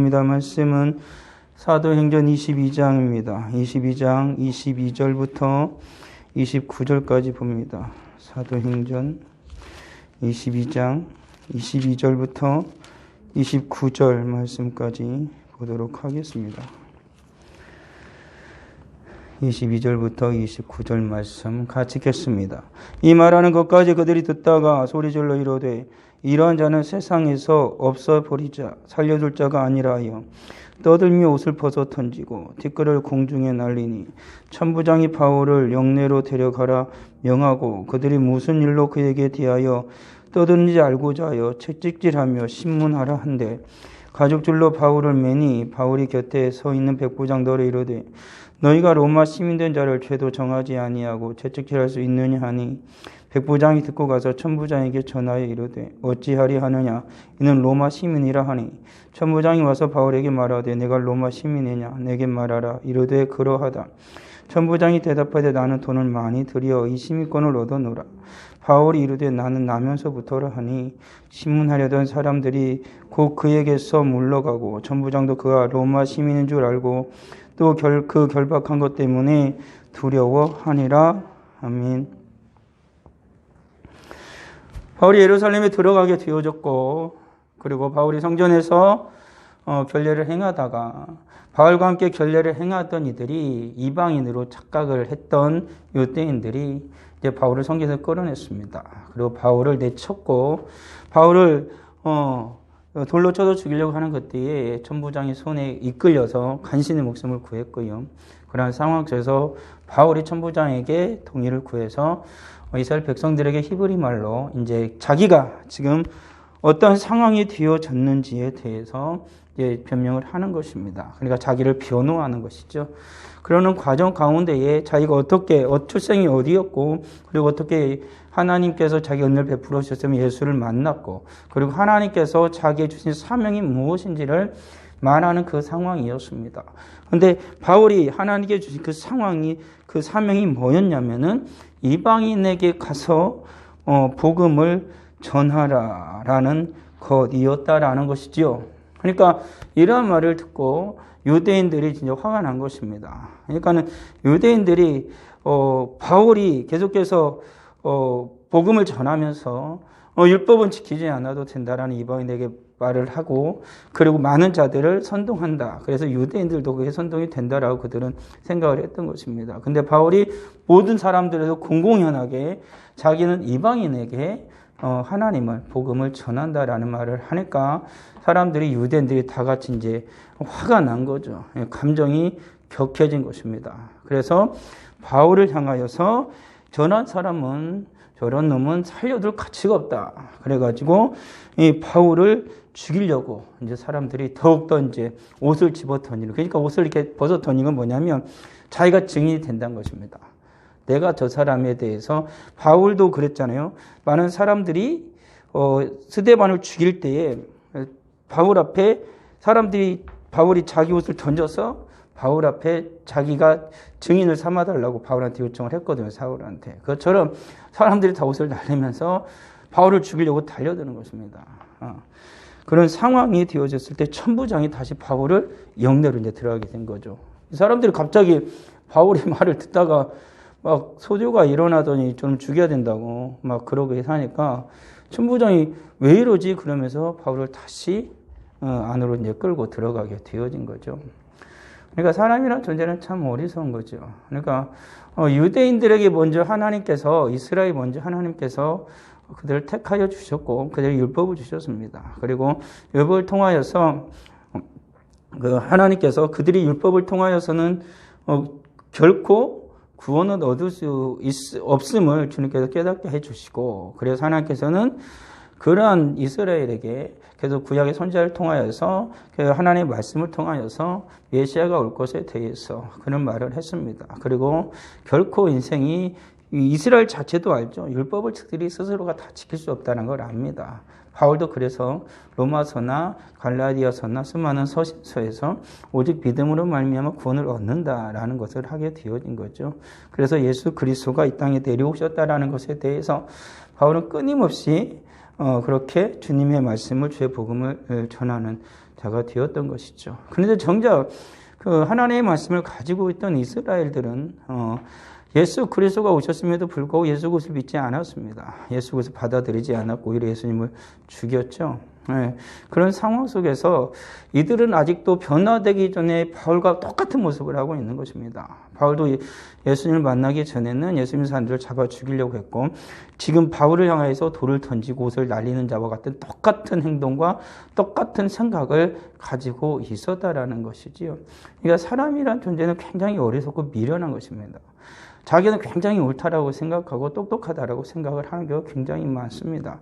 말씀은 사도행전 22장입니다. 22장 22절부터 29절까지 봅니다. 사도행전 22장 22절부터 29절 말씀까지 보도록 하겠습니다. 22절부터 29절 말씀 같이 읽겠습니다. 이 말하는 것까지 그들이 듣다가 소리질러 이르되 이러한 자는 세상에서 없어버리자 살려둘 자가 아니라 하여 떠들며 옷을 벗어 던지고 티끌을 공중에 날리니 천부장이 바울을 영내로 데려가라 명하고 그들이 무슨 일로 그에게 대하여 떠드는지 알고자 하여 채찍질하며 신문하라 한데 가죽줄로 바울을 매니 바울이 곁에 서 있는 백부장들에 이르되 너희가 로마 시민된 자를 죄도 정하지 아니하고 채찍질할 수 있느냐 하니 백부장이 듣고 가서 천부장에게 전하여 이르되 어찌하리 하느냐 이는 로마 시민이라 하니 천부장이 와서 바울에게 말하되 내가 로마 시민이냐 내게 말하라 이르되 그러하다. 천부장이 대답하되 나는 돈을 많이 들여 이 시민권을 얻어노라. 바울이 이르되 나는 나면서부터라 하니 신문하려던 사람들이 곧 그에게서 물러가고 천부장도 그가 로마 시민인 줄 알고 또 그 결박한 것 때문에 두려워하니라. 아멘. 바울이 예루살렘에 들어가게 되어졌고 그리고 바울이 성전에서 결례를 행하다가 바울과 함께 결례를 행하던 이들이 이방인으로 착각을 했던 유대인들이 이제 바울을 성전에서 끌어냈습니다. 그리고 바울을 내쳤고 바울을 돌로 쳐서 죽이려고 하는 그때에 천부장이 손에 이끌려서 간신히 목숨을 구했고요. 그러한 상황 속에서 바울이 천부장에게 동의를 구해서 이스라엘 백성들에게 히브리 말로 이제 자기가 지금 어떤 상황이 되어졌는지에 대해서 이제 변명을 하는 것입니다. 그러니까 자기를 변호하는 것이죠. 그러는 과정 가운데에 자기가 출생이 어디였고, 그리고 어떻게 하나님께서 자기 은혜를 베풀어 주셨으면 예수를 만났고, 그리고 하나님께서 자기에 주신 사명이 무엇인지를 말하는 그 상황이었습니다. 그런데 바울이 하나님께 주신 그 사명이 뭐였냐면은 이방인에게 가서 복음을 전하라라는 것이었다라는 것이지요. 그러니까 이러한 말을 듣고 유대인들이 진짜 화가 난 것입니다. 그러니까는 유대인들이 바울이 계속해서 복음을 전하면서 율법은 지키지 않아도 된다라는 이방인에게 말을 하고 그리고 많은 자들을 선동한다. 그래서 유대인들도 그게 선동이 된다라고 그들은 생각을 했던 것입니다. 근데 바울이 모든 사람들에서 공공연하게 자기는 이방인에게 하나님을 복음을 전한다라는 말을 하니까 사람들이 유대인들이 다 같이 이제 화가 난 거죠. 감정이 격해진 것입니다. 그래서 바울을 향하여서 저런 놈은 살려둘 가치가 없다. 그래가지고 이 바울을 죽이려고 이제 사람들이 더욱더 이제 옷을 집어 던지는. 그러니까 옷을 이렇게 벗어 던지는 건 뭐냐면 자기가 증인이 된다는 것입니다. 내가 저 사람에 대해서 바울도 그랬잖아요. 많은 사람들이 스데반을 죽일 때에 바울 앞에 사람들이 바울이 자기 옷을 던져서 바울 앞에 자기가 증인을 삼아달라고 바울한테 요청을 했거든요. 사울한테. 그것처럼 사람들이 다 옷을 날리면서 바울을 죽이려고 달려드는 것입니다. 그런 상황이 되어졌을 때 천부장이 다시 바울을 영내로 이제 들어가게 된 거죠. 이 사람들이 갑자기 바울의 말을 듣다가 막 소조가 일어나더니 좀 죽여야 된다고 막 그러고 하니까 천부장이 왜 이러지? 그러면서 바울을 다시 안으로 이제 끌고 들어가게 되어진 거죠. 그러니까 사람이란 존재는 참 어리석은 거죠. 그러니까 유대인들에게 먼저 이스라엘 먼저 하나님께서 그들을 택하여 주셨고 그들의 율법을 주셨습니다. 그리고 율법을 통하여서 하나님께서 그들이 율법을 통하여서는 결코 구원을 얻을 수 없음을 주님께서 깨닫게 해주시고 그래서 하나님께서는 그러한 이스라엘에게 계속 구약의 선지자를 통하여서 하나님의 말씀을 통하여서 메시아가 올 것에 대해서 그런 말을 했습니다. 그리고 결코 인생이 이스라엘 자체도 알죠. 율법을 그들이 스스로가 다 지킬 수 없다는 걸 압니다. 바울도 그래서 로마서나 갈라디아서나 수많은 서신서에서 오직 믿음으로 말미암아 구원을 얻는다라는 것을 하게 되어진 거죠. 그래서 예수 그리스도가 이 땅에 내려오셨다라는 것에 대해서 바울은 끊임없이 그렇게 주님의 말씀을 주의 복음을 전하는 자가 되었던 것이죠. 그런데 정작 그 하나님의 말씀을 가지고 있던 이스라엘들은 예수 그리스도가 오셨음에도 불구하고 예수 그리스도를 믿지 않았습니다. 예수 그리스도를 받아들이지 않았고 오히려 예수님을 죽였죠. 네. 그런 상황 속에서 이들은 아직도 변화되기 전에 바울과 똑같은 모습을 하고 있는 것입니다. 바울도 예수님을 만나기 전에는 예수님 사람들을 잡아 죽이려고 했고 지금 바울을 향해서 돌을 던지고 옷을 날리는 자와 같은 똑같은 행동과 똑같은 생각을 가지고 있었다라는 것이지요. 그러니까 사람이란 존재는 굉장히 어리석고 미련한 것입니다. 자기는 굉장히 옳다라고 생각하고 똑똑하다라고 생각을 하는 경우가 굉장히 많습니다.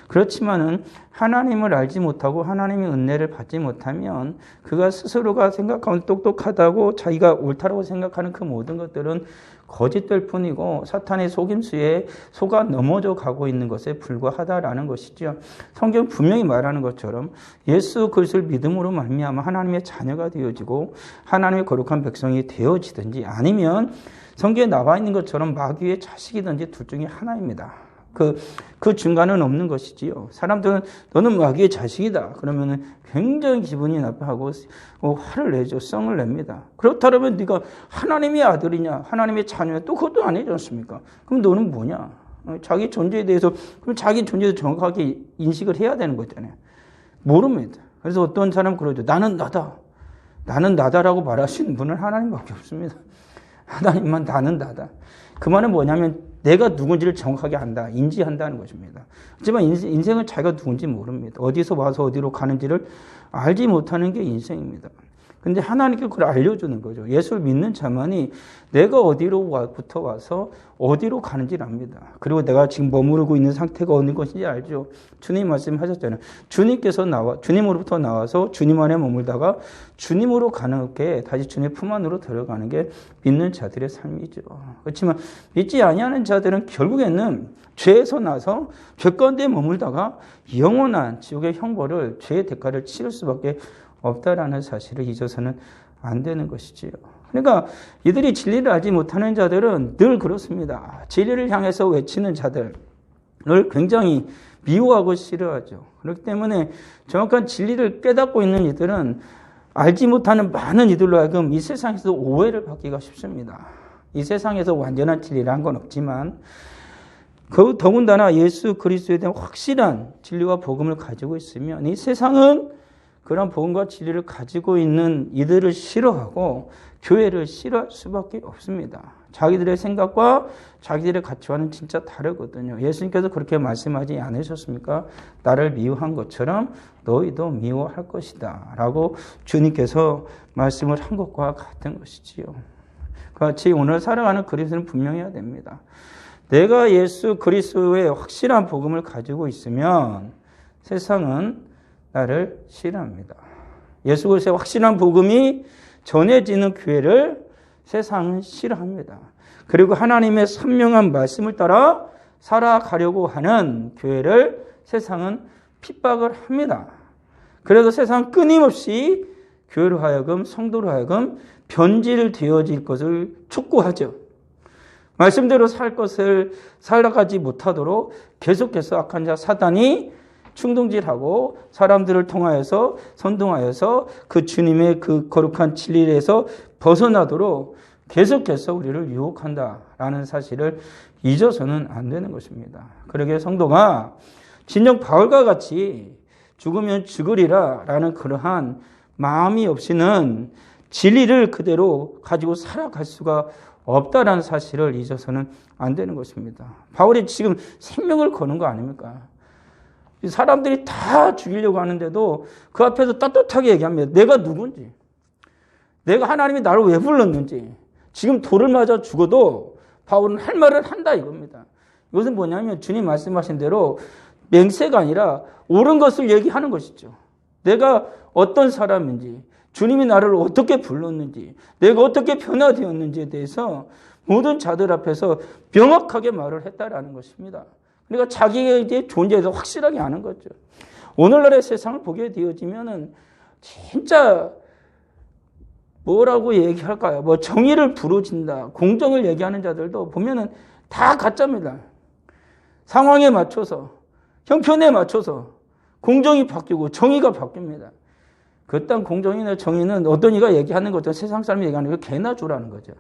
그렇지만은 하나님을 알지 못하고 하나님의 은혜를 받지 못하면 그가 스스로가 생각하면 똑똑하다고 자기가 옳다라고 생각하는 그 모든 것들은 거짓될 뿐이고 사탄의 속임수에 속아 넘어져 가고 있는 것에 불과하다라는 것이죠. 성경 분명히 말하는 것처럼 예수 그리스도를 믿음으로 말미암아 하나님의 자녀가 되어지고 하나님의 거룩한 백성이 되어지든지 아니면 성경에 나와 있는 것처럼 마귀의 자식이든지 둘 중에 하나입니다. 그 중간은 없는 것이지요. 사람들은 너는 마귀의 자식이다. 그러면 굉장히 기분이 나빠하고 화를 내죠. 성을 냅니다. 그렇다면 네가 하나님의 아들이냐, 하나님의 자녀냐, 또 그것도 아니지 않습니까? 그럼 너는 뭐냐? 자기 존재에 대해서 그럼 자기 존재도 정확하게 인식을 해야 되는 거잖아요. 모릅니다. 그래서 어떤 사람은 그러죠. 나는 나다. 나는 나다라고 말하시는 분은 하나님밖에 없습니다. 하나님만 나는 나다. 그 말은 뭐냐면 내가 누군지를 정확하게 안다, 인지한다는 것입니다. 하지만 인생은 자기가 누군지 모릅니다. 어디서 와서 어디로 가는지를 알지 못하는 게 인생입니다. 근데 하나님께 그걸 알려주는 거죠. 예수를 믿는 자만이 내가 어디로부터 와서 어디로 가는지를 압니다. 그리고 내가 지금 머무르고 있는 상태가 어느 것인지 알죠. 주님 말씀하셨잖아요. 주님으로부터 나와서 주님 안에 머물다가 주님으로 가는 게 다시 주님의 품 안으로 들어가는 게 믿는 자들의 삶이죠. 그렇지만 믿지 아니하는 자들은 결국에는 죄에서 나서 죄 가운데 머물다가 영원한 지옥의 형벌을 죄의 대가를 치를 수밖에 없다라는 사실을 잊어서는 안 되는 것이지요. 그러니까 이들이 진리를 알지 못하는 자들은 늘 그렇습니다. 진리를 향해서 외치는 자들을 굉장히 미워하고 싫어하죠. 그렇기 때문에 정확한 진리를 깨닫고 있는 이들은 알지 못하는 많은 이들로 하여금 이 세상에서 오해를 받기가 쉽습니다. 이 세상에서 완전한 진리라는 건 없지만 더군다나 예수 그리스도에 대한 확실한 진리와 복음을 가지고 있으면 이 세상은 그런 복음과 진리를 가지고 있는 이들을 싫어하고 교회를 싫어할 수밖에 없습니다. 자기들의 생각과 자기들의 가치와는 진짜 다르거든요. 예수님께서 그렇게 말씀하지 않으셨습니까? 나를 미워한 것처럼 너희도 미워할 것이다 라고 주님께서 말씀을 한 것과 같은 것이지요. 같이 오늘 살아가는 그리스도는 분명해야 됩니다. 내가 예수 그리스도의 확실한 복음을 가지고 있으면 세상은 나를 싫어합니다. 예수 그리스도의 확실한 복음이 전해지는 교회를 세상은 싫어합니다. 그리고 하나님의 선명한 말씀을 따라 살아가려고 하는 교회를 세상은 핍박을 합니다. 그래서 세상은 끊임없이 교회로 하여금 성도로 하여금 변질되어질 것을 촉구하죠. 말씀대로 살 것을 살아가지 못하도록 계속해서 악한 자 사단이 충동질하고 사람들을 통하여서 선동하여서 그 주님의 그 거룩한 진리에서 벗어나도록 계속해서 우리를 유혹한다라는 사실을 잊어서는 안 되는 것입니다. 그러기에 성도가 진정 바울과 같이 죽으면 죽으리라라는 그러한 마음이 없이는 진리를 그대로 가지고 살아갈 수가 없다라는 사실을 잊어서는 안 되는 것입니다. 바울이 지금 생명을 거는 거 아닙니까? 사람들이 다 죽이려고 하는데도 그 앞에서 떳떳하게 얘기합니다. 내가 누군지, 내가 하나님이 나를 왜 불렀는지, 지금 돌을 맞아 죽어도 바울은 할 말을 한다 이겁니다. 이것은 뭐냐면 주님 말씀하신 대로 맹세가 아니라 옳은 것을 얘기하는 것이죠. 내가 어떤 사람인지, 주님이 나를 어떻게 불렀는지, 내가 어떻게 변화되었는지에 대해서 모든 자들 앞에서 명확하게 말을 했다라는 것입니다. 그러니까 자기의 이제 존재에서 확실하게 아는 거죠. 오늘날의 세상을 보게 되어지면은 진짜 뭐라고 얘기할까요? 뭐 정의를 부르진다, 공정을 얘기하는 자들도 보면은 다 가짜입니다. 상황에 맞춰서, 형편에 맞춰서 공정이 바뀌고 정의가 바뀝니다. 그 땅 공정이나 정의는 어떤 이가 얘기하는 것도 세상 사람이 얘기하는 거 개나 주라는 거죠.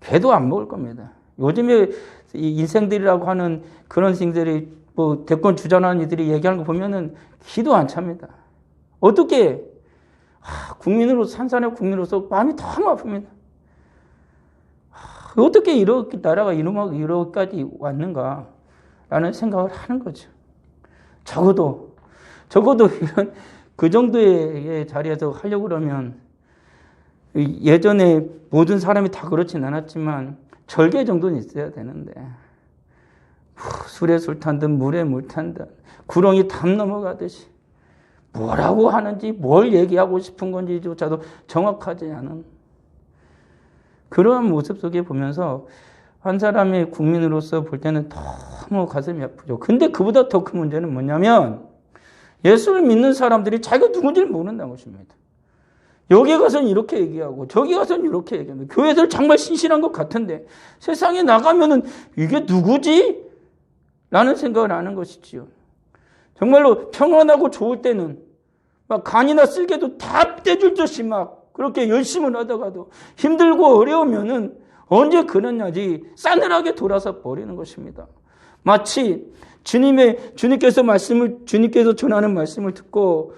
개도 안 먹을 겁니다. 요즘에 이 인생들이라고 하는 그런 생들이 뭐 대권 주장하는 이들이 얘기하는 거 보면은 기도 안 찹니다. 어떻게 국민으로서 산산의 국민으로서 마음이 너무 아픕니다. 어떻게 이렇게 나라가 이렇게까지 왔는가라는 생각을 하는 거죠. 적어도 이런 그 정도의 자리에서 하려고 그러면 예전에 모든 사람이 다 그렇진 않았지만 절개 정도는 있어야 되는데 술에 술 탄 듯 물에 물 탄 듯 구렁이 담 넘어가듯이 뭐라고 하는지 뭘 얘기하고 싶은 건지조차도 정확하지 않은 그러한 모습 속에 보면서 한 사람의 국민으로서 볼 때는 너무 가슴이 아프죠. 근데 그보다 더 큰 문제는 뭐냐면 예수를 믿는 사람들이 자기가 누군지를 모른다는 것입니다. 여기 가서는 이렇게 얘기하고 저기 가서는 이렇게 얘기합니다. 교회들 정말 신실한 것 같은데 세상에 나가면은 이게 누구지? 라는 생각을 하는 것이지요. 정말로 평안하고 좋을 때는 막 간이나 쓸개도 다 떼줄 듯이 막 그렇게 열심을 하다가도 힘들고 어려우면은 언제 그러냐지 싸늘하게 돌아서 버리는 것입니다. 마치 주님께서 전하는 말씀을 듣고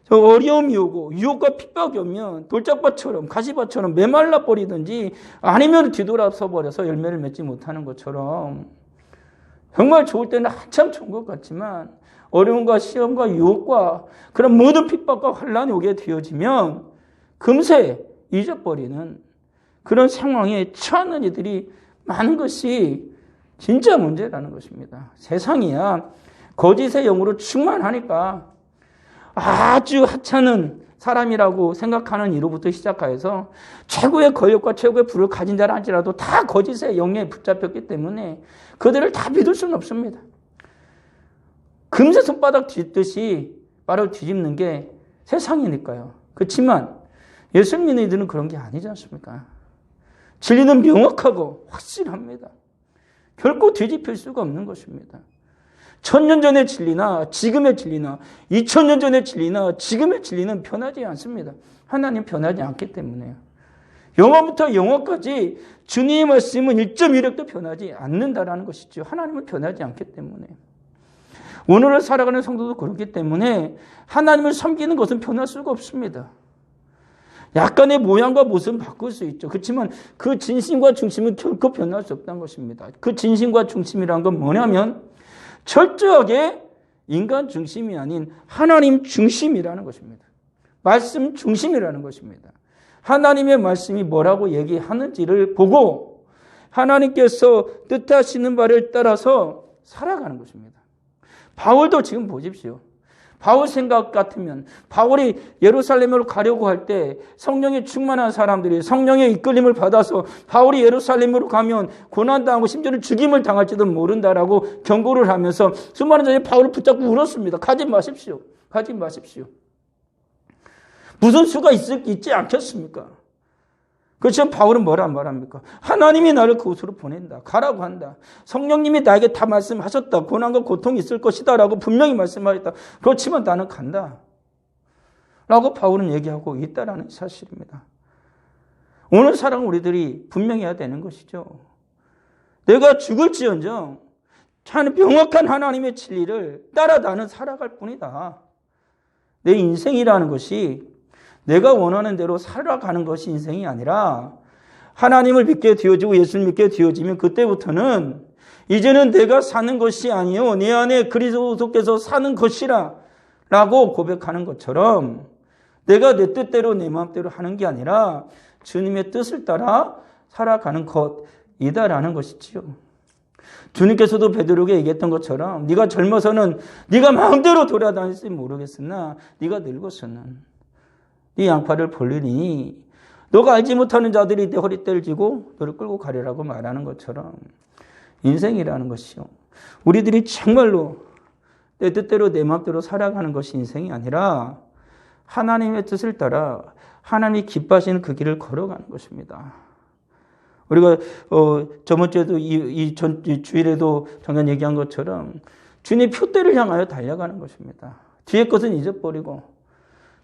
어려움이 오고 유혹과 핍박이 오면 돌짝밭처럼 가시밭처럼 메말라 버리든지 아니면 뒤돌아서 버려서 열매를 맺지 못하는 것처럼 정말 좋을 때는 한참 좋은 것 같지만 어려움과 시험과 유혹과 그런 모든 핍박과 환란이 오게 되어지면 금세 잊어버리는 그런 상황에 처하는 이들이 많은 것이 진짜 문제라는 것입니다. 세상이야 거짓의 영으로 충만하니까 아주 하찮은 사람이라고 생각하는 이로부터 시작하여서 최고의 권력과 최고의 부를 가진 자라 할지라도 다 거짓의 영에 붙잡혔기 때문에 그들을 다 믿을 수는 없습니다. 금세 손바닥 뒤집듯이 바로 뒤집는 게 세상이니까요. 그렇지만 예수 믿는 이들은 그런 게 아니지 않습니까? 진리는 명확하고 확실합니다. 결코 뒤집힐 수가 없는 것입니다. 1000년 전의 진리나 지금의 진리나 2000년 전의 진리나 지금의 진리는 변하지 않습니다. 하나님 변하지 않기 때문에요. 영화부터 영화까지 주님의 말씀은 1.1획도 변하지 않는다라는 것이죠. 하나님은 변하지 않기 때문에. 오늘을 살아가는 성도도 그렇기 때문에 하나님을 섬기는 것은 변할 수가 없습니다. 약간의 모양과 모습은 바꿀 수 있죠. 그렇지만 그 진심과 중심은 결코 변할 수 없다는 것입니다. 그 진심과 중심이란 건 뭐냐면 철저하게 인간 중심이 아닌 하나님 중심이라는 것입니다. 말씀 중심이라는 것입니다. 하나님의 말씀이 뭐라고 얘기하는지를 보고 하나님께서 뜻하시는 바를 따라서 살아가는 것입니다. 바울도 지금 보십시오. 바울 생각 같으면 바울이 예루살렘으로 가려고 할 때 성령에 충만한 사람들이 성령의 이끌림을 받아서 바울이 예루살렘으로 가면 고난당하고 심지어는 죽임을 당할지도 모른다라고 경고를 하면서 수많은 자들이 바울을 붙잡고 울었습니다. 가지 마십시오. 가지 마십시오. 무슨 수가 있지 않겠습니까? 그렇지만 바울은 뭐라 말합니까? 하나님이 나를 그곳으로 보낸다. 가라고 한다. 성령님이 나에게 다 말씀하셨다. 고난과 고통이 있을 것이다. 라고 분명히 말씀하셨다. 그렇지만 나는 간다. 라고 바울은 얘기하고 있다라는 사실입니다. 오늘 살아가는 우리들이 분명히 해야 되는 것이죠. 내가 죽을지언정 명확한 하나님의 진리를 따라 나는 살아갈 뿐이다. 내 인생이라는 것이 내가 원하는 대로 살아가는 것이 인생이 아니라 하나님을 믿게 되어지고 예수를 믿게 되어지면 그때부터는 이제는 내가 사는 것이 아니요 내 안에 그리스도께서 사는 것이라 라고 고백하는 것처럼 내가 내 뜻대로 내 마음대로 하는 게 아니라 주님의 뜻을 따라 살아가는 것이다라는 것이지요. 주님께서도 베드로에게 얘기했던 것처럼 네가 젊어서는 네가 마음대로 돌아다닐지 모르겠으나 네가 늙어서는 네 양팔을 벌리니 너가 알지 못하는 자들이 내 허리띠를 쥐고 너를 끌고 가리라고 말하는 것처럼 인생이라는 것이요. 우리들이 정말로 내 뜻대로 내 마음대로 살아가는 것이 인생이 아니라 하나님의 뜻을 따라 하나님이 기뻐하시는 그 길을 걸어가는 것입니다. 우리가 저번 주에도 이 주일에도 잠깐 얘기한 것처럼 주님의 표대를 향하여 달려가는 것입니다. 뒤에 것은 잊어버리고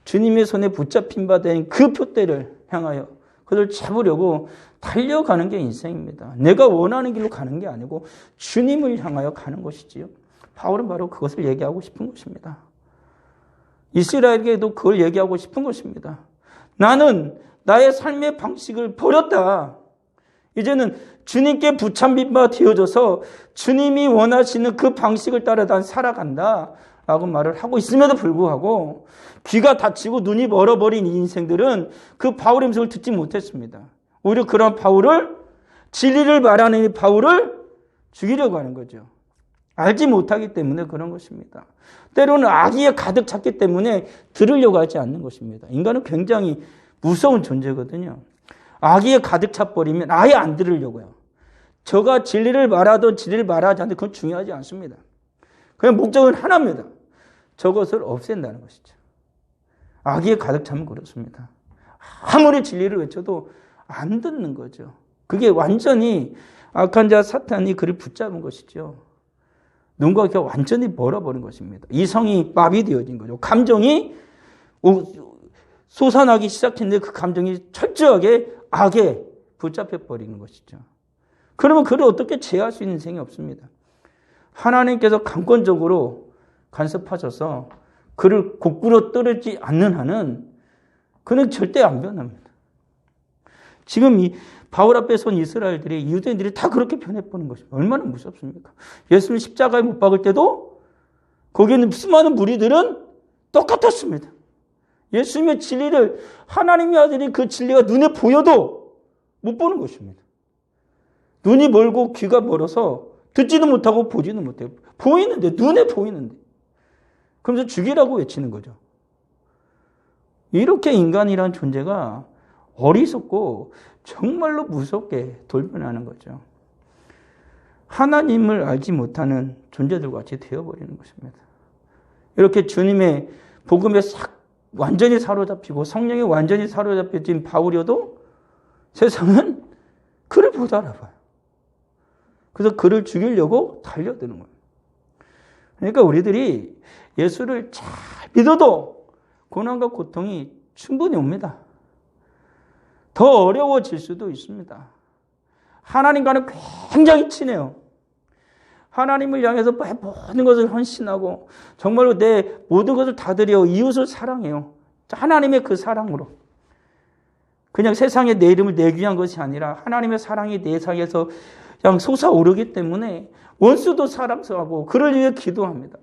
주님의 손에 붙잡힌 바 된 그 표대를 향하여 그들 잡으려고 달려가는 게 인생입니다. 내가 원하는 길로 가는 게 아니고 주님을 향하여 가는 것이지요. 바울은 바로 그것을 얘기하고 싶은 것입니다. 이스라엘에게도 그걸 얘기하고 싶은 것입니다. 나는 나의 삶의 방식을 버렸다. 이제는 주님께 붙잡힌 바 되어져서 주님이 원하시는 그 방식을 따라 난 살아간다 라고 말을 하고 있음에도 불구하고 귀가 닫히고 눈이 멀어버린 이 인생들은 그 바울의 음성을 듣지 못했습니다. 오히려 그런 바울을, 진리를 말하는 이 바울을 죽이려고 하는 거죠. 알지 못하기 때문에 그런 것입니다. 때로는 악의에 가득 찼기 때문에 들으려고 하지 않는 것입니다. 인간은 굉장히 무서운 존재거든요. 악의에 가득 차버리면 아예 안 들으려고요. 저가 진리를 말하든 진리를 말하지 않든 그건 중요하지 않습니다. 그냥 목적은 하나입니다. 저것을 없앤다는 것이죠. 악의에 가득 차면 그렇습니다. 아무리 진리를 외쳐도 안 듣는 거죠. 그게 완전히 악한 자 사탄이 그를 붙잡은 것이죠. 눈과 귀가 완전히 멀어버린 것입니다. 이성이 마비되어진 거죠. 감정이 솟아나기 시작했는데 그 감정이 철저하게 악에 붙잡혀버리는 것이죠. 그러면 그를 어떻게 제어할 수 있는 생이 없습니다. 하나님께서 강권적으로 간섭하셔서 그를 거꾸로 떨어지지 않는 한은 그는 절대 안 변합니다. 지금 이 바울 앞에 선 이스라엘들이, 유대인들이 다 그렇게 변해버린 것입니다. 얼마나 무섭습니까? 예수님 십자가에 못 박을 때도 거기에 있는 수많은 무리들은 똑같았습니다. 예수님의 진리를, 하나님의 아들이 그 진리가 눈에 보여도 못 보는 것입니다. 눈이 멀고 귀가 멀어서 듣지도 못하고 보지도 못해요. 보이는데, 눈에 보이는데. 그러면서 죽이라고 외치는 거죠. 이렇게 인간이란 존재가 어리석고 정말로 무섭게 돌변하는 거죠. 하나님을 알지 못하는 존재들과 같이 되어버리는 것입니다. 이렇게 주님의 복음에 완전히 사로잡히고 성령에 완전히 사로잡혀진 바울이어도 세상은 그를 못 알아봐요. 그래서 그를 죽이려고 달려드는 거예요. 그러니까 우리들이 예수를 잘 믿어도 고난과 고통이 충분히 옵니다. 더 어려워질 수도 있습니다. 하나님과는 굉장히 친해요. 하나님을 향해서 모든 것을 헌신하고 정말로 내 모든 것을 다 드려 이웃을 사랑해요. 하나님의 그 사랑으로. 그냥 세상에 내 이름을 내기 위한 것이 아니라 하나님의 사랑이 내 상에서 그냥 솟아오르기 때문에 원수도 사랑하고 그를 위해 기도합니다.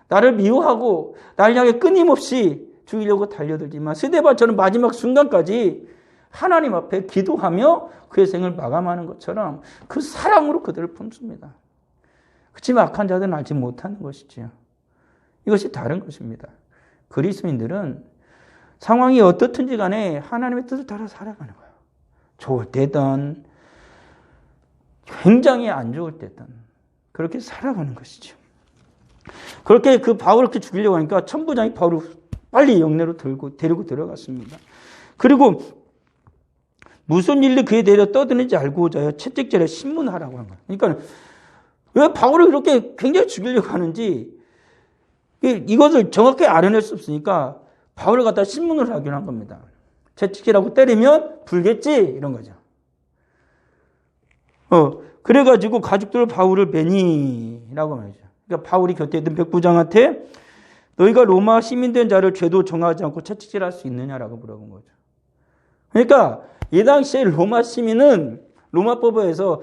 나를 미워하고 나를 향해 끊임없이 죽이려고 달려들지만 스데반처럼 마지막 순간까지 하나님 앞에 기도하며 그의 생을 마감하는 것처럼 그 사랑으로 그들을 품습니다. 그렇지만 악한 자들은 알지 못하는 것이지요. 이것이 다른 것입니다. 그리스도인들은 상황이 어떻든지 간에 하나님의 뜻을 따라 살아가는 거예요. 좋을 때든 굉장히 안 좋을 때든 그렇게 살아가는 것이죠. 그렇게 그 바울을 이렇게 죽이려고 하니까 천부장이 바울을 빨리 영내로 데리고 들어갔습니다. 그리고 무슨 일로 그에 대해 떠드는지 알고자 채찍질에 신문하라고 한 거예요. 그러니까 왜 바울을 이렇게 굉장히 죽이려고 하는지 이것을 정확히 알아낼 수 없으니까 바울을 갖다 신문을 하기로 한 겁니다. 채찍질하고 때리면 불겠지? 이런 거죠. 그래가지고 가족들 바울을 매니라고 말이죠. 그러니까 바울이 곁에 있던 백부장한테 너희가 로마 시민된 자를 죄도 정하지 않고 채찍질할 수 있느냐라고 물어본 거죠. 그러니까 이 당시에 로마 시민은 로마법에서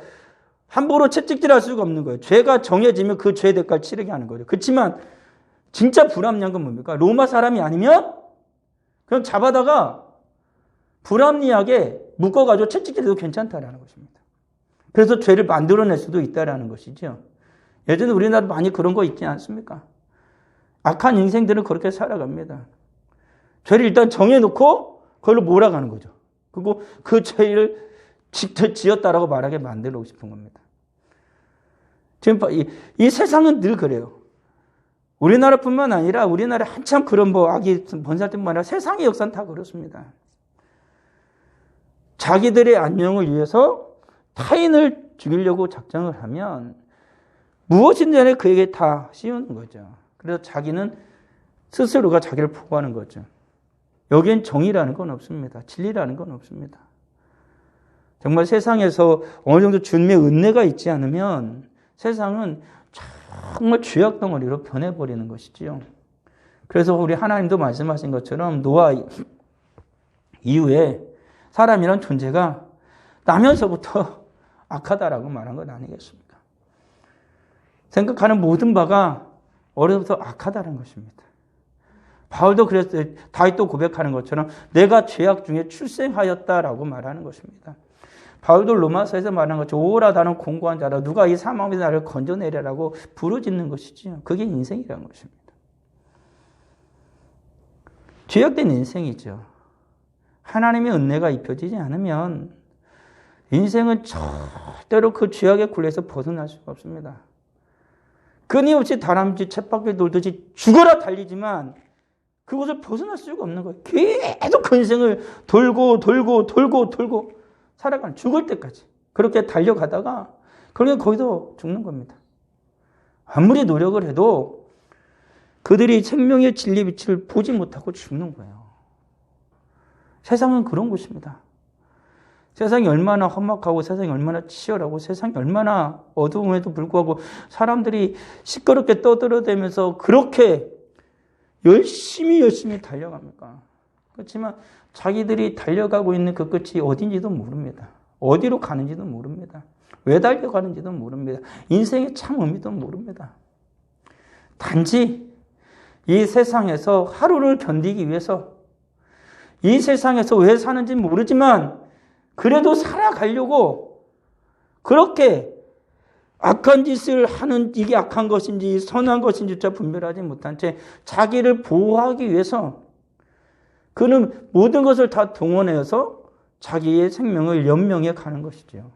함부로 채찍질할 수가 없는 거예요. 죄가 정해지면 그 죄 대가를 치르게 하는 거죠. 그렇지만 진짜 불합리한 건 뭡니까? 로마 사람이 아니면 그냥 잡아다가 불합리하게 묶어가지고 채찍질해도 괜찮다라는 것입니다. 그래서 죄를 만들어낼 수도 있다라는 것이죠. 예전에 우리나라도 많이 그런 거 있지 않습니까? 악한 인생들은 그렇게 살아갑니다. 죄를 일단 정해놓고 그걸로 몰아가는 거죠. 그리고 그 죄를 직접 지었다라고 말하게 만들고 싶은 겁니다. 지금 이 세상은 늘 그래요. 우리나라뿐만 아니라 우리나라에 한참 그런 악이 번살 때뿐만 아니라 세상의 역사는 다 그렇습니다. 자기들의 안녕을 위해서 타인을 죽이려고 작정을 하면 무엇인지 그에게 다 씌우는 거죠. 그래서 자기는 스스로가 자기를 포고하는 거죠. 여기엔 정의라는 건 없습니다. 진리라는 건 없습니다. 정말 세상에서 어느 정도 주님의 은혜가 있지 않으면 세상은 정말 죄악 덩어리로 변해버리는 것이지요. 그래서 우리 하나님도 말씀하신 것처럼 노아 이후에 사람이란 존재가 나면서부터 악하다라고 말한 것 아니겠습니까? 생각하는 모든 바가 어려서부터 악하다는 것입니다. 바울도 그랬어요. 다윗도 고백하는 것처럼 내가 죄악 중에 출생하였다라고 말하는 것입니다. 바울도 로마서에서 말하는 것처럼 오라 나는 공고한 자라 누가 이 사망에서 나를 건져내려라고 부르짖는 것이지요. 그게 인생이라는 것입니다. 죄악된 인생이죠. 하나님의 은혜가 입혀지지 않으면 인생은 절대로 그 죄악의 굴레에서 벗어날 수가 없습니다. 끊임없이 다람쥐 쳇바퀴 돌듯이 죽어라 달리지만 그것을 벗어날 수가 없는 거예요. 계속 그 인생을 돌고 살아가는 죽을 때까지 그렇게 달려가다가 그러면 거기서 죽는 겁니다. 아무리 노력을 해도 그들이 생명의 진리 빛을 보지 못하고 죽는 거예요. 세상은 그런 곳입니다. 세상이 얼마나 험악하고 세상이 얼마나 치열하고 세상이 얼마나 어두움에도 불구하고 사람들이 시끄럽게 떠들어대면서 그렇게 열심히 달려갑니까? 그렇지만 자기들이 달려가고 있는 그 끝이 어딘지도 모릅니다. 어디로 가는지도 모릅니다. 왜 달려가는지도 모릅니다. 인생의 참 의미도 모릅니다. 단지 이 세상에서 하루를 견디기 위해서 이 세상에서 왜 사는지 모르지만 그래도 살아가려고 그렇게 악한 짓을 하는 이게 악한 것인지 선한 것인지조차 분별하지 못한 채 자기를 보호하기 위해서 그는 모든 것을 다 동원해서 자기의 생명을 연명해 가는 것이죠.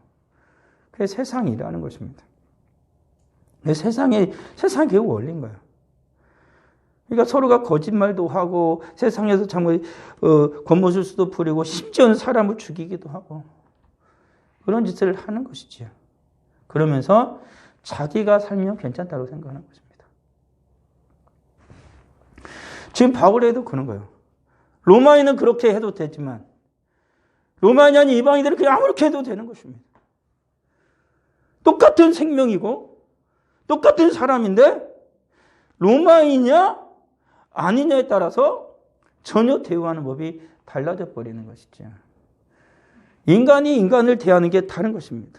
그게 세상이라는 것입니다. 세상이 그 원리인 거예요. 그러니까 서로가 거짓말도 하고 세상에서 참 겉모술수도 부리고 심지어는 사람을 죽이기도 하고 그런 짓을 하는 것이지요. 그러면서 자기가 살면 괜찮다고 생각하는 것입니다. 지금 바울에도 그런 거예요. 로마인은 그렇게 해도 되지만 로마인이 아닌 이방인들은 그냥 아무렇게 해도 되는 것입니다. 똑같은 생명이고 똑같은 사람인데 로마인이냐 아니냐에 따라서 전혀 대우하는 법이 달라져 버리는 것이죠. 인간이 인간을 대하는 게 다른 것입니다.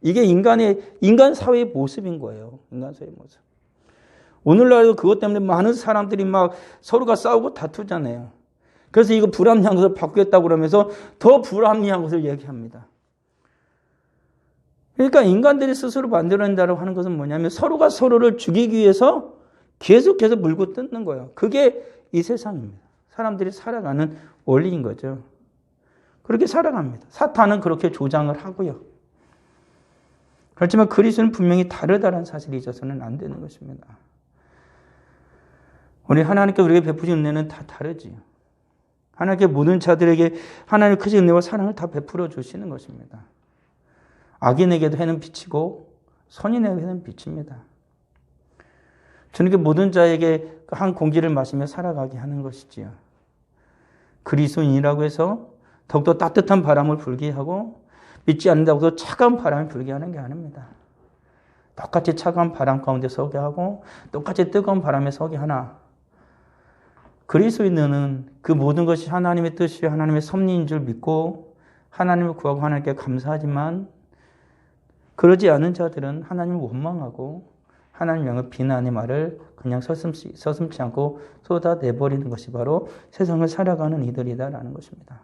이게 인간 사회의 모습인 거예요. 인간 사회의 모습. 오늘날도 그것 때문에 많은 사람들이 막 서로가 싸우고 다투잖아요. 그래서 이거 불합리한 것을 바꾸겠다고 그러면서 더 불합리한 것을 얘기합니다. 그러니까 인간들이 스스로 만들어낸다고 하는 것은 뭐냐면 서로가 서로를 죽이기 위해서 계속해서 물고 뜯는 거예요. 그게 이 세상입니다. 사람들이 살아가는 원리인 거죠. 그렇게 살아갑니다. 사탄은 그렇게 조장을 하고요. 그렇지만 그리스도는 분명히 다르다는 사실이 있어서는 안 되는 것입니다. 우리 하나님께 우리에게 베푸신 은혜는 다 다르지요. 하나님께 모든 자들에게 하나님의 크신 은혜와 사랑을 다 베풀어 주시는 것입니다. 악인에게도 해는 빛이고 선인에게도 해는 빛입니다. 주님께 모든 자에게 한 공기를 마시며 살아가게 하는 것이지요. 그리스도인이라고 해서 더욱더 따뜻한 바람을 불게 하고 믿지 않는다고 해서 차가운 바람을 불게 하는 게 아닙니다. 똑같이 차가운 바람 가운데 서게 하고 똑같이 뜨거운 바람에 서게 하나 그리스도인은 그 모든 것이 하나님의 뜻이 하나님의 섭리인 줄 믿고 하나님을 구하고 하나님께 감사하지만 그러지 않은 자들은 하나님을 원망하고 하나님 향한 비난의 말을 그냥 서슴지 않고 쏟아내버리는 것이 바로 세상을 살아가는 이들이다라는 것입니다.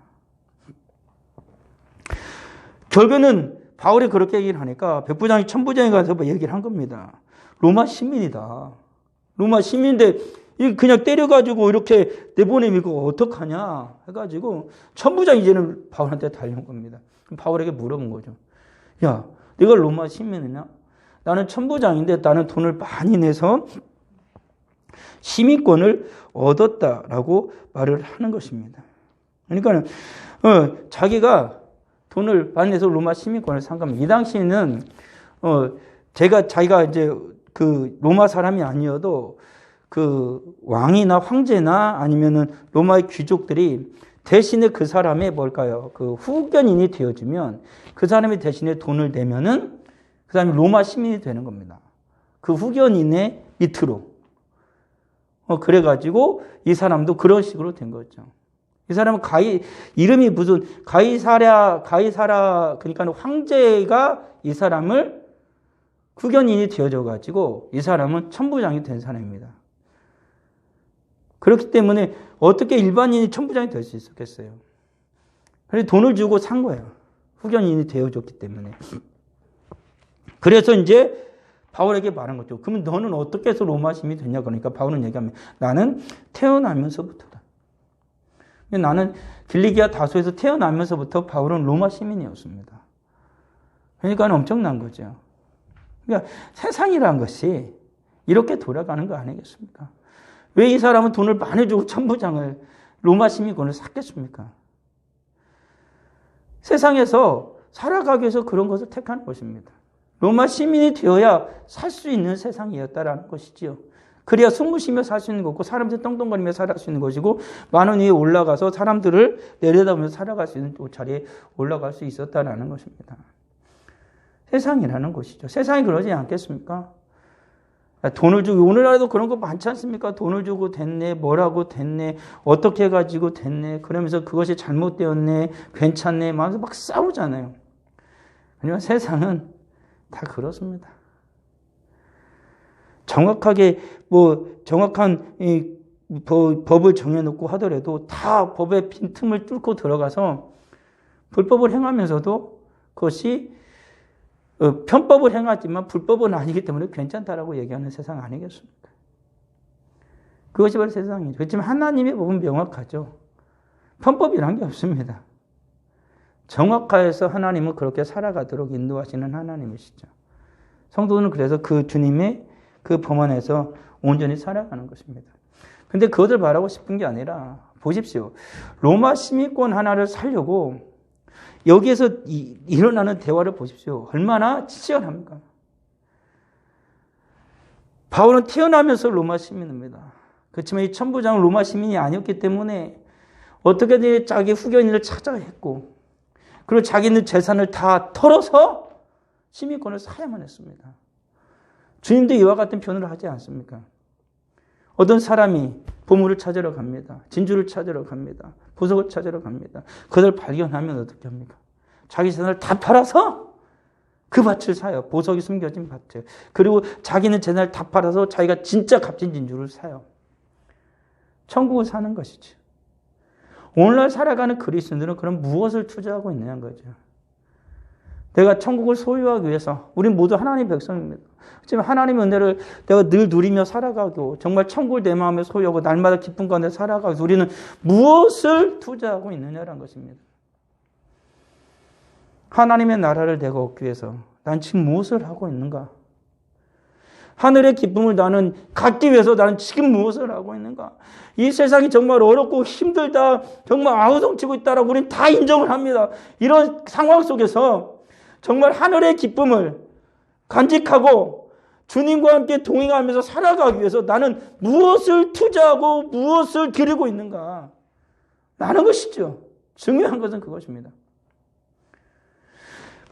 결국은 바울이 그렇게 얘기를 하니까 백부장이 천부장에 가서 얘기를 한 겁니다. 로마 시민이다. 로마 시민인데 그냥 때려가지고 이렇게 내보내면 이거 어떡하냐 해가지고 천부장이 이제는 바울한테 달려온 겁니다. 바울에게 물어본 거죠. 야, 네가 로마 시민이냐? 나는 천부장인데 나는 돈을 많이 내서 시민권을 얻었다라고 말을 하는 것입니다. 그러니까 자기가 돈을 많이 내서 로마 시민권을 산 겁니다. 이 당시에는 자기가 이제 그 로마 사람이 아니어도 그 왕이나 황제나 아니면은 로마의 귀족들이 대신에 그 사람의 뭘까요? 그 후견인이 되어주면 그 사람이 대신에 돈을 내면은 그 사람이 로마 시민이 되는 겁니다. 그 후견인의 밑으로. 그래가지고 이 사람도 그런 식으로 된 거죠. 이 사람은 이름이 무슨 가이사라, 그러니까 황제가 이 사람을 후견인이 되어줘가지고 이 사람은 천부장이 된 사람입니다. 그렇기 때문에 어떻게 일반인이 천부장이 될 수 있었겠어요? 그래서 돈을 주고 산 거예요. 후견인이 되어줬기 때문에. 그래서 이제 바울에게 말한 거죠. 그러면 너는 어떻게 해서 로마 시민이 됐냐? 그러니까 바울은 얘기하면 나는 태어나면서부터다. 나는 길리기아 다소에서 태어나면서부터 바울은 로마 시민이었습니다. 그러니까 엄청난 거죠. 그러니까 세상이라는 것이 이렇게 돌아가는 거 아니겠습니까? 왜 이 사람은 돈을 많이 주고 천부장을 로마 시민권을 샀겠습니까? 세상에서 살아가기 위해서 그런 것을 택하는 것입니다. 로마 시민이 되어야 살 수 있는 세상이었다라는 것이지요. 그래야 숨을 쉬며 살 수 있는 거고 사람들 떵떵거리며 살아갈 수 있는 것이고 많은 위에 올라가서 사람들을 내려다보면서 살아갈 수 있는 자리에 올라갈 수 있었다라는 것입니다. 세상이라는 것이죠. 세상이 그러지 않겠습니까? 돈을 주고 오늘날에도 그런 거 많지 않습니까? 돈을 주고 됐네, 뭐라고 됐네, 어떻게 해가지고 됐네, 그러면서 그것이 잘못되었네, 괜찮네, 막 싸우잖아요. 하지만 세상은 다 그렇습니다. 정확하게 정확한 법을 정해놓고 하더라도 다 법의 빈틈을 뚫고 들어가서 불법을 행하면서도 그것이 편법을 행하지만 불법은 아니기 때문에 괜찮다라고 얘기하는 세상 아니겠습니까? 그것이 바로 세상이죠. 그렇지만 하나님의 법은 명확하죠. 편법이란 게 없습니다. 정확하여서 하나님은 그렇게 살아가도록 인도하시는 하나님이시죠. 성도는 그래서 그 주님의 그 법 안에서 온전히 살아가는 것입니다. 근데 그것을 바라고 싶은 게 아니라 보십시오. 로마 시민권 하나를 살려고 여기에서 일어나는 대화를 보십시오. 얼마나 치열합니까? 바울은 태어나면서 로마 시민입니다. 그렇지만 이 천부장은 로마 시민이 아니었기 때문에 어떻게든 자기 후견인을 찾아야 했고 그리고 자기는 재산을 다 털어서 시민권을 사야만 했습니다. 주님도 이와 같은 표현을 하지 않습니까? 어떤 사람이 보물을 찾으러 갑니다. 진주를 찾으러 갑니다. 보석을 찾으러 갑니다. 그걸 발견하면 어떻게 합니까? 자기 재산을 다 팔아서 그 밭을 사요. 보석이 숨겨진 밭을. 그리고 자기는 재산을 다 팔아서 자기가 진짜 값진 진주를 사요. 천국을 사는 것이죠. 오늘날 살아가는 그리스도인들은 그럼 무엇을 투자하고 있느냐는 거죠. 내가 천국을 소유하기 위해서 우린 모두 하나님의 백성입니다. 하지만 하나님의 은혜를 내가 늘 누리며 살아가고 정말 천국을 내 마음에 소유하고 날마다 기쁨 가운데 살아가기 위해서 우리는 무엇을 투자하고 있느냐라는 것입니다. 하나님의 나라를 내가 얻기 위해서 난 지금 무엇을 하고 있는가? 하늘의 기쁨을 나는 갖기 위해서 나는 지금 무엇을 하고 있는가? 이 세상이 정말 어렵고 힘들다, 정말 아우성치고 있다라고 우리는 다 인정을 합니다. 이런 상황 속에서 정말 하늘의 기쁨을 간직하고 주님과 함께 동행하면서 살아가기 위해서 나는 무엇을 투자하고 무엇을 기르고 있는가? 라는 것이죠. 중요한 것은 그것입니다.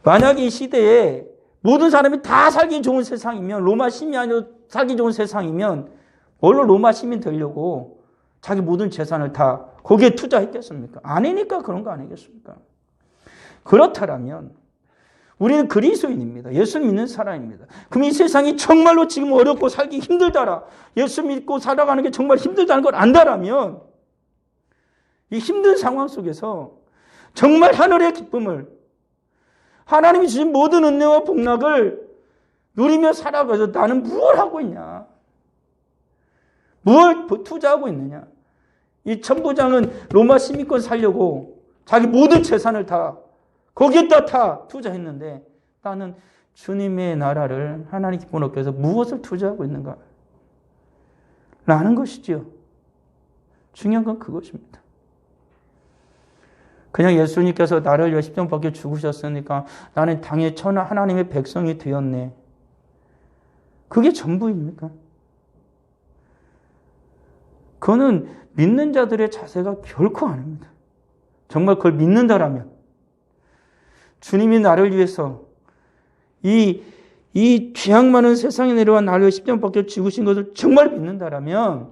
만약에 이 시대에 모든 사람이 다 살기 좋은 세상이면 로마 시민이 아니고 살기 좋은 세상이면 뭘로 로마 시민 되려고 자기 모든 재산을 다 거기에 투자했겠습니까? 아니니까 그런 거 아니겠습니까? 그렇다면 우리는 그리스도인입니다. 예수 믿는 사람입니다. 그럼 이 세상이 정말로 지금 어렵고 살기 힘들다라 예수 믿고 살아가는 게 정말 힘들다는 걸 안다라면 이 힘든 상황 속에서 정말 하늘의 기쁨을 하나님이 주신 모든 은혜와 복락을 누리며 살아가서 나는 무엇을 하고 있냐? 무엇을 투자하고 있느냐? 이 천부장은 로마 시민권 살려고 자기 모든 재산을 다 거기에다 다 투자했는데 나는 주님의 나라를 하나님 기쁨 얻기 위해서 무엇을 투자하고 있는가? 라는 것이죠. 중요한 건 그것입니다. 그냥 예수님께서 나를 위해 십자가에 죽으셨으니까 나는 당연히 천하 하나님의 백성이 되었네. 그게 전부입니까? 그거는 믿는 자들의 자세가 결코 아닙니다. 정말 그걸 믿는다라면 주님이 나를 위해서 이 죄악 많은 세상에 내려와 나를 위해 십자가에 죽으신 것을 정말 믿는다라면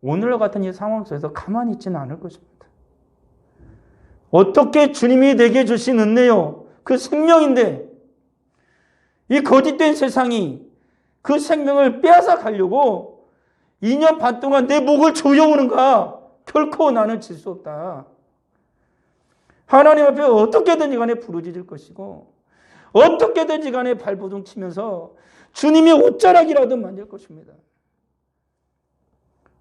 오늘과 같은 이 상황 속에서 가만히 있지는 않을 것입니다. 어떻게 주님이 내게 주신 은혜요, 그 생명인데 이 거짓된 세상이 그 생명을 빼앗아 가려고 2년 반 동안 내 목을 조여오는가? 결코 나는 질 수 없다. 하나님 앞에 어떻게든지 간에 부르짖을 것이고 어떻게든지 간에 발버둥 치면서 주님의 옷자락이라도 만질 것입니다.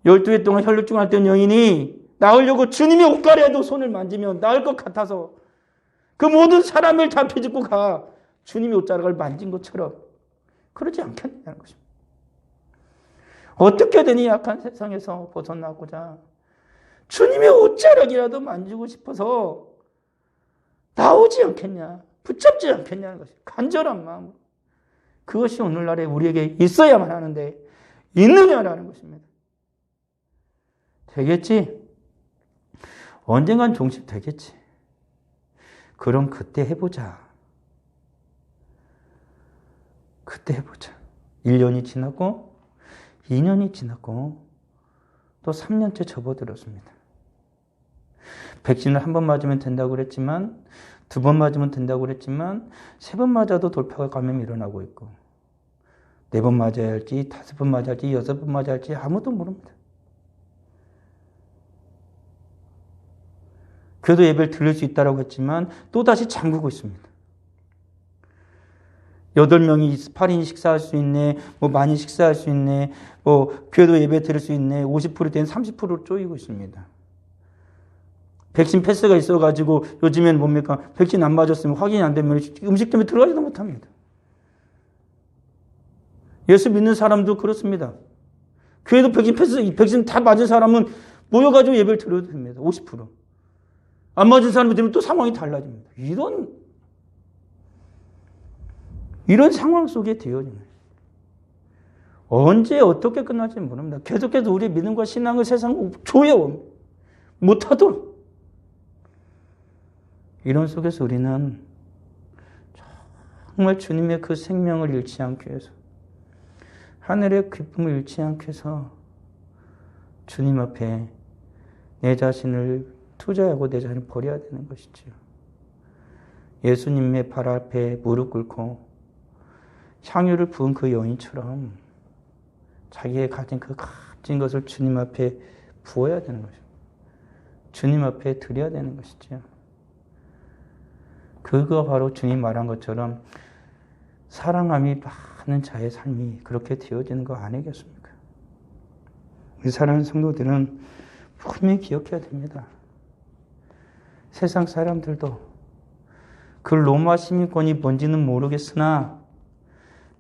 12해 동안 혈루증 앓던 여인이 나으려고 주님의 옷가래에도 손을 만지면 나을 것 같아서 그 모든 사람을 다 비집고 가 주님의 옷자락을 만진 것처럼 그러지 않겠느냐는 것입니다. 어떻게든 이 약한 세상에서 벗어나고자 주님의 옷자락이라도 만지고 싶어서 나오지 않겠냐, 붙잡지 않겠냐는 것이 간절한 마음. 그것이 오늘날에 우리에게 있어야만 하는데 있느냐라는 것입니다. 되겠지? 언젠간 종식 되겠지. 그럼 그때 해보자. 그때 해보자. 1년이 지났고 2년이 지났고 또 3년째 접어들었습니다. 백신을 한 번 맞으면 된다고 그랬지만 2번 맞으면 된다고 그랬지만 3번 맞아도 돌파 감염이 일어나고 있고 4번 맞아야 할지 5번 맞아야 할지 6번 맞아야 할지 아무도 모릅니다. 교도 예배를 들을 수 있다고 했지만 또다시 잠그고 있습니다. 8명이 8인이 식사할 수 있네, 많이 식사할 수 있네, 교도 예배 들을 수 있네, 50% 된 30%로 쪼이고 있습니다. 백신 패스가 있어가지고 요즘에는 뭡니까? 백신 안 맞았으면 확인이 안 되면 음식 때문에 들어가지도 못합니다. 예수 믿는 사람도 그렇습니다. 교회도 백신 다 맞은 사람은 모여가지고 예배를 들어도 됩니다. 50%. 안 맞은 사람이 되면 또 상황이 달라집니다. 이런 상황 속에 되어집니다. 언제 어떻게 끝날지 모릅니다. 계속해서 우리의 믿음과 신앙을 세상 조여 못하도록. 이런 속에서 우리는 정말 주님의 그 생명을 잃지 않기 위해서, 하늘의 기쁨을 잃지 않기 위해서 주님 앞에 내 자신을 투자하고 내 자신을 버려야 되는 것이지요. 예수님의 발 앞에 무릎 꿇고 향유를 부은 그 여인처럼 자기의 가진 그 값진 것을 주님 앞에 부어야 되는 것이죠. 주님 앞에 드려야 되는 것이지요. 그거 바로 주님 말한 것처럼 사랑함이 많은 자의 삶이 그렇게 되어지는 거 아니겠습니까? 우리 사랑하는 성도들은 분명히 기억해야 됩니다. 세상 사람들도 그 로마 시민권이 뭔지는 모르겠으나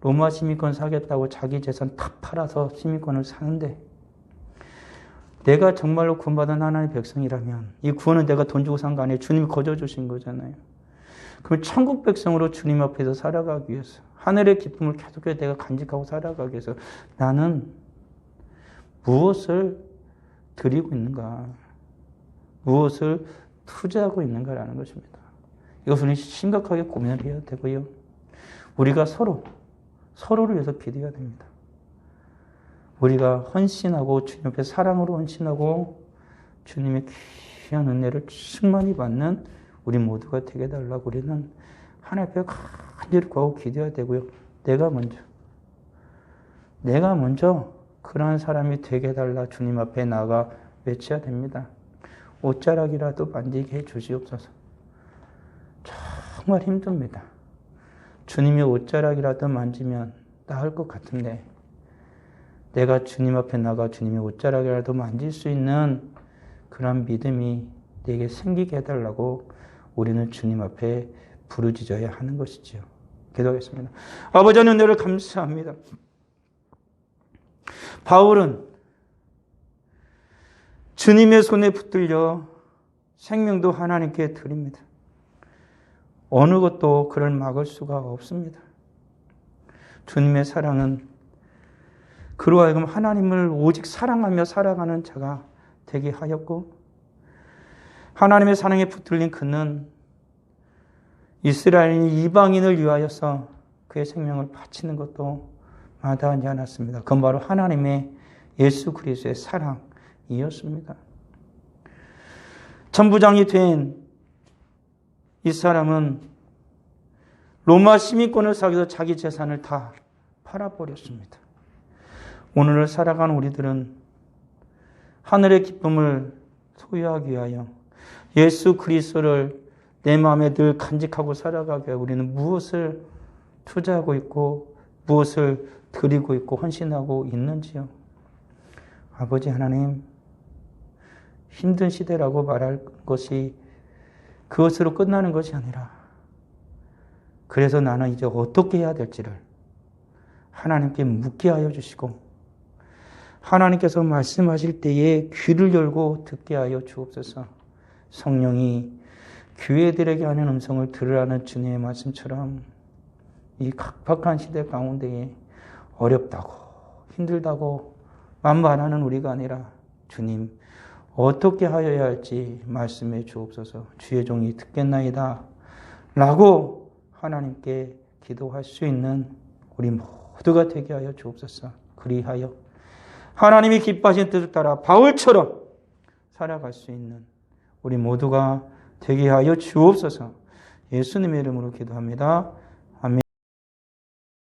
로마 시민권 사겠다고 자기 재산 다 팔아서 시민권을 사는데, 내가 정말로 구원받은 하나님의 백성이라면 이 구원은 내가 돈 주고 산 거 아니에요. 주님이 거저 주신 거잖아요. 그럼 천국 백성으로 주님 앞에서 살아가기 위해서, 하늘의 기쁨을 계속해서 내가 간직하고 살아가기 위해서 나는 무엇을 드리고 있는가, 무엇을 투자하고 있는가라는 것입니다. 이것을 심각하게 고민을 해야 되고요. 우리가 서로를 위해서 기도해야 됩니다. 우리가 헌신하고 주님 앞에 사랑으로 헌신하고 주님의 귀한 은혜를 충만히 받는 우리 모두가 되게 해달라고 우리는 하나님 앞에 간절히 구하고 기도해야 되고요. 내가 먼저 그러한 사람이 되게 해달라 주님 앞에 나가 외쳐야 됩니다. 옷자락이라도 만지게 해주시옵소서. 정말 힘듭니다. 주님의 옷자락이라도 만지면 나을 것 같은데, 내가 주님 앞에 나가 주님의 옷자락이라도 만질 수 있는 그런 믿음이 내게 생기게 해달라고 우리는 주님 앞에 부르짖어야 하는 것이지요. 기도하겠습니다. 아버지 하나님, 은혜를 감사합니다. 바울은 주님의 손에 붙들려 생명도 하나님께 드립니다. 어느 것도 그를 막을 수가 없습니다. 주님의 사랑은 그로 하여금 하나님을 오직 사랑하며 살아가는 자가 되게 하였고, 하나님의 사랑에 붙들린 그는 이스라엘인 이방인을 위하여서 그의 생명을 바치는 것도 마다하지 않았습니다. 그건 바로 하나님의 예수 그리스도의 사랑이었습니다. 천부장이 된 이 사람은 로마 시민권을 사기 위해서 자기 재산을 다 팔아버렸습니다. 오늘을 살아가는 우리들은 하늘의 기쁨을 소유하기 위하여 예수 그리스도를 내 마음에 늘 간직하고 살아가기 위하여 우리는 무엇을 투자하고 있고 무엇을 드리고 있고 헌신하고 있는지요. 아버지 하나님, 힘든 시대라고 말할 것이 그것으로 끝나는 것이 아니라, 그래서 나는 이제 어떻게 해야 될지를 하나님께 묻게 하여 주시고, 하나님께서 말씀하실 때에 귀를 열고 듣게 하여 주옵소서. 성령이 교회들에게 하는 음성을 들으라는 주님의 말씀처럼 이 각박한 시대 가운데에 어렵다고 힘들다고 만반하는 우리가 아니라, 주님 어떻게 하여야 할지 말씀해 주옵소서. 주의 종이 듣겠나이다 라고 하나님께 기도할 수 있는 우리 모두가 되게 하여 주옵소서. 그리하여 하나님이 기뻐하신 뜻을 따라 바울처럼 살아갈 수 있는 우리 모두가 되게 하여 주옵소서. 예수님의 이름으로 기도합니다.